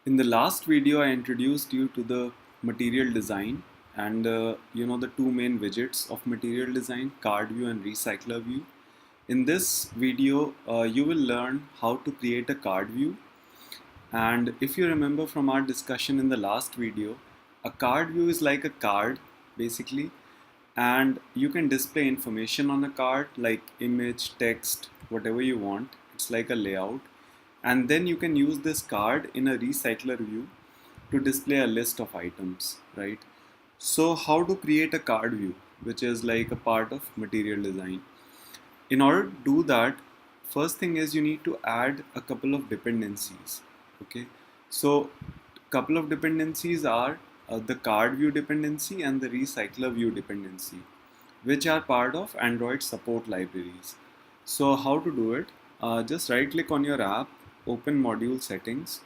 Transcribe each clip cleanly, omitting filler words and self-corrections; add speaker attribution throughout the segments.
Speaker 1: In the last video, I introduced you to the material design and the two main widgets of material design, card view and recycler view. In this video, you will learn how to create a card view. And if you remember from our discussion in the last video, a card view is like a card basically, and you can display information on a card like image, text, whatever you want. It's like a layout, and then you can use this card in a recycler view to display a list of items, right? So how to create a card view, which is like a part of material design? In order to do that, first thing is you need to add a couple of dependencies. Okay, so couple of dependencies are the card view dependency and the recycler view dependency, which are part of Android support libraries. So how to do it? Just right click on your app, open module settings,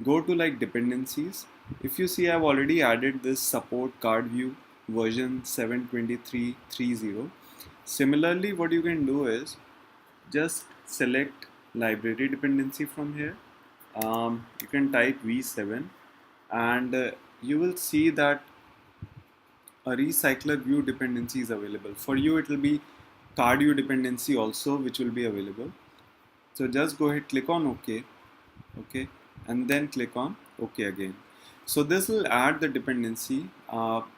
Speaker 1: go to like dependencies. If you see, I've already added this support card view version 7.23.30. Similarly, what you can do is just select library dependency from here. You can type v7 and you will see that a recycler view dependency is available. For you, it will be card view dependency also, which will be available. So just go ahead, click on OK, okay, and then click on OK again. So this will add the dependency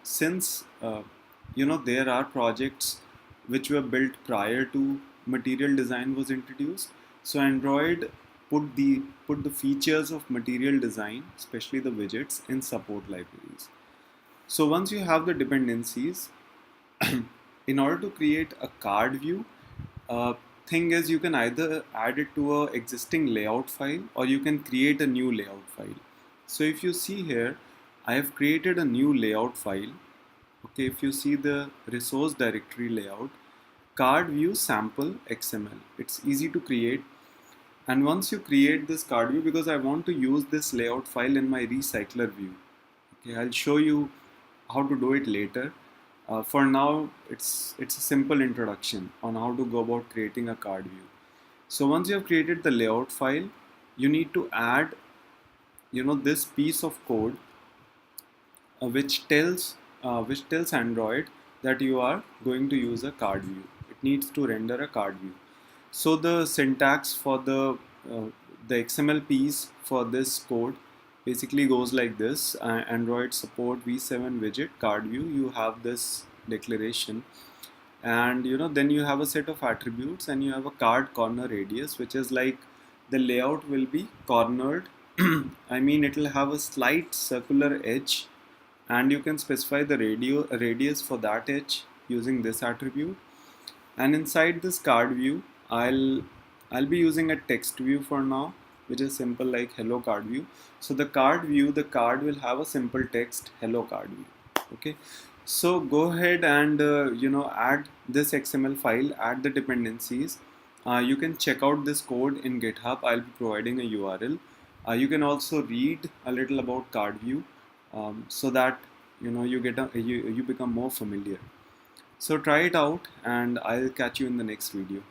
Speaker 1: since there are projects which were built prior to material design was introduced. So Android put the features of material design, especially the widgets, in support libraries. So once you have the dependencies, in order to create a card view, thing is you can either add it to a existing layout file or you can create a new layout file. So if you see here, I have created a new layout file. Okay, if you see the resource directory layout, card view sample XML. It's easy to create. And once you create this card view, because I want to use this layout file in my recycler view, okay, I'll show you how to do it later. For now, it's a simple introduction on how to go about creating a card view. So once you have created the layout file, you need to add this piece of code which tells Android that you are going to use a card view. It needs to render a card view. So the syntax for the XML piece for this code basically goes like this: Android support v7 widget card view. You have this declaration, and then you have a set of attributes, and you have a card corner radius, which is like the layout will be cornered. I mean, it will have a slight circular edge, and you can specify the radius for that edge using this attribute. And inside this card view, I'll be using a text view for now, which is simple like hello card view. So the card view, the card will have a simple text hello card view. Okay, so go ahead and add this XML file, add the dependencies. You can check out this code in GitHub. I'll be providing a URL. You can also read a little about card view, so that you become more familiar. So try it out, and I'll catch you in the next video.